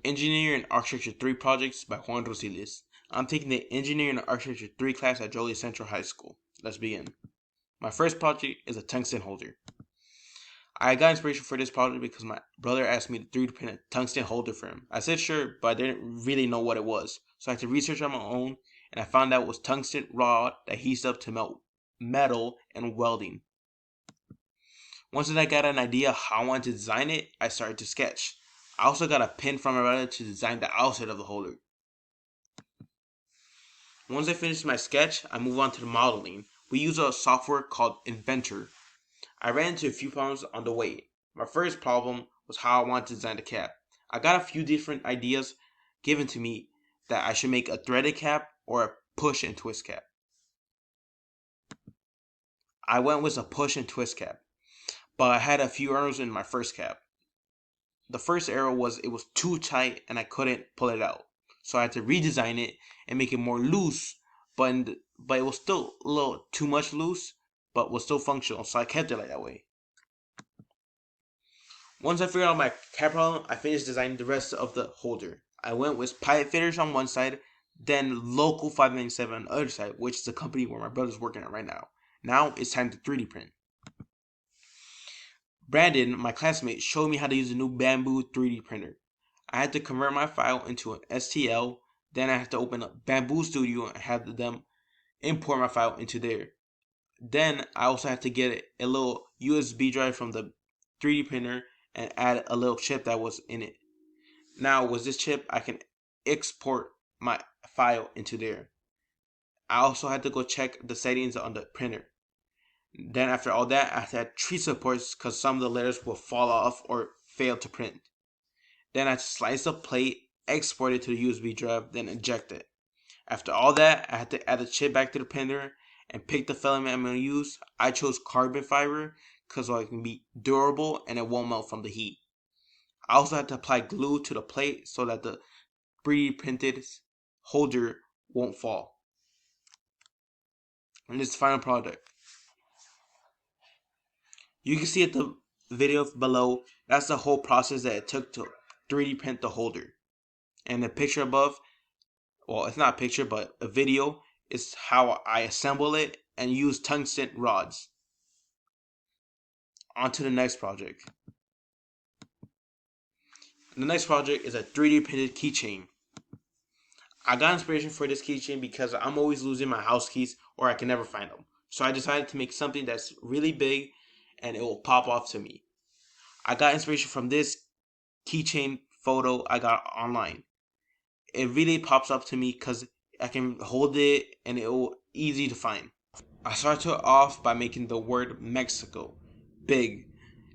Engineering and Architecture 3 projects by Juan Rociles. I'm taking the Engineering and Architecture 3 class at Joliet Central High School. Let's begin. My first project is a tungsten holder. I got inspiration for this project because my brother asked me to 3D print a tungsten holder for him. I said sure, but I didn't really know what it was. So I had to research on my own, and I found out it was tungsten rod that heats up to melt metal and welding. Once I got an idea how I wanted to design it, I started to sketch. I also got a pin from my brother to design the outside of the holder. Once I finished my sketch, I moved on to the modeling. We use a software called Inventor. I ran into a few problems on the way. My first problem was how I wanted to design the cap. I got a few different ideas given to me that I should make a threaded cap or a push and twist cap. I went with a push and twist cap, but I had a few errors in my first cap. The first error was it was too tight and I couldn't pull it out. So I had to redesign it and make it more loose, but it was still a little too much loose, but was still functional, so I kept it like that way. Once I figured out my cap problem, I finished designing the rest of the holder. I went with pipe fitters on one side, then Local 597 on the other side, which is the company where my brother's working at right now. Now it's time to 3D print. Brandon, my classmate, showed me how to use a new bamboo 3D printer. I had to convert my file into an STL, then I had to open up Bamboo Studio and have them import my file into there. Then I also had to get a little USB drive from the 3D printer and add a little chip that was in it. Now with this chip, I can export my file into there. I also had to go check the settings on the printer. Then after all that, I had to add tree supports because some of the letters will fall off or fail to print. Then I had to slice the plate, export it to the USB drive, then eject it. After all that, I had to add the chip back to the printer and pick the filament I'm going to use. I chose carbon fiber because it can be durable and it won't melt from the heat. I also had to apply glue to the plate so that the 3D printed holder won't fall. And this final product. You can see at the video below, that's the whole process that it took to 3D print the holder. And the picture above, well, it's not a picture, but a video is how I assemble it and use tungsten rods. On to the next project. The next project is a 3D printed keychain. I got inspiration for this keychain because I'm always losing my house keys or I can never find them. So I decided to make something that's really big and it will pop off to me. I got inspiration from this keychain photo I got online. It really pops up to me because I can hold it and it will easy to find. I started off by making the word Mexico big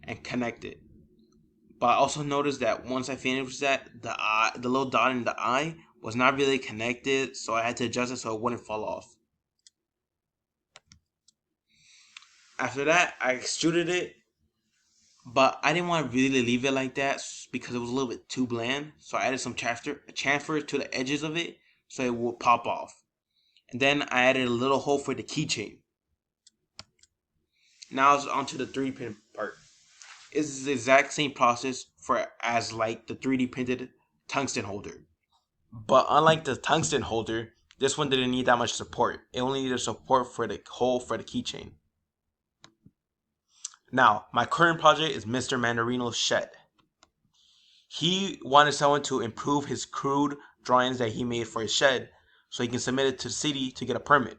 and connected. But I also noticed that once I finished that, the little dot in the eye was not really connected, so I had to adjust it so it wouldn't fall off. After that, I extruded it, but I didn't want to really leave it like that because it was a little bit too bland. So I added some chamfer to the edges of it so it would pop off. And then I added a little hole for the keychain. Now it's onto the 3D print part. It's the exact same process as like the 3D printed tungsten holder. But unlike the tungsten holder, this one didn't need that much support. It only needed support for the hole for the keychain. Now, my current project is Mr. Mandarino's shed. He wanted someone to improve his crude drawings that he made for his shed so he can submit it to the city to get a permit.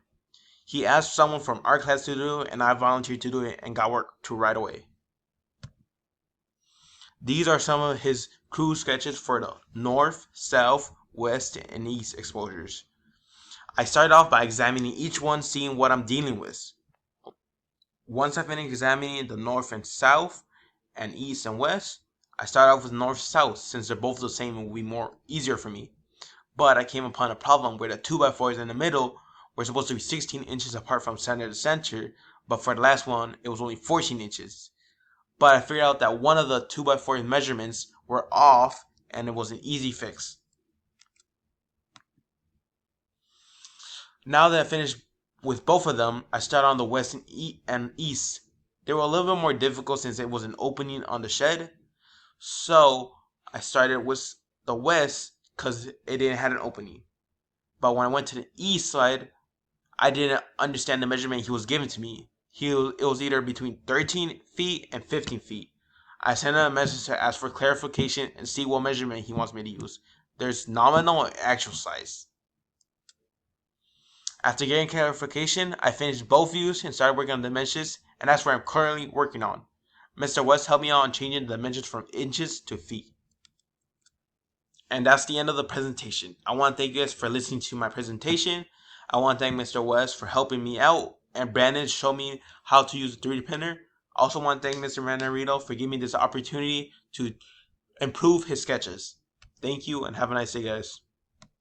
He asked someone from our class to do it, and I volunteered to do it and got work to right away. These are some of his crude sketches for the north, south, west, and east exposures. I started off by examining each one, seeing what I'm dealing with. Once I finished examining the north and south, and east and west, I started off with north-south since they're both the same and will be more easier for me. But I came upon a problem where the 2x4s in the middle were supposed to be 16 inches apart from center to center, but for the last one, it was only 14 inches. But I figured out that one of the 2x4 measurements were off and it was an easy fix. Now that I finished with both of them, I started on the west and east. They were a little bit more difficult since it was an opening on the shed. So I started with the west because it didn't have an opening. But when I went to the east side, I didn't understand the measurement he was giving to me. It was either between 13 feet and 15 feet. I sent him a message to ask for clarification and see what measurement he wants me to use. There's nominal and actual size. After getting clarification, I finished both views and started working on dimensions, and that's what I'm currently working on. Mr. West helped me out on changing the dimensions from inches to feet. And that's the end of the presentation. I want to thank you guys for listening to my presentation. I want to thank Mr. West for helping me out, and Brandon showed me how to use a 3D printer. I also want to thank Mr. Manarito for giving me this opportunity to improve his sketches. Thank you and have a nice day, guys.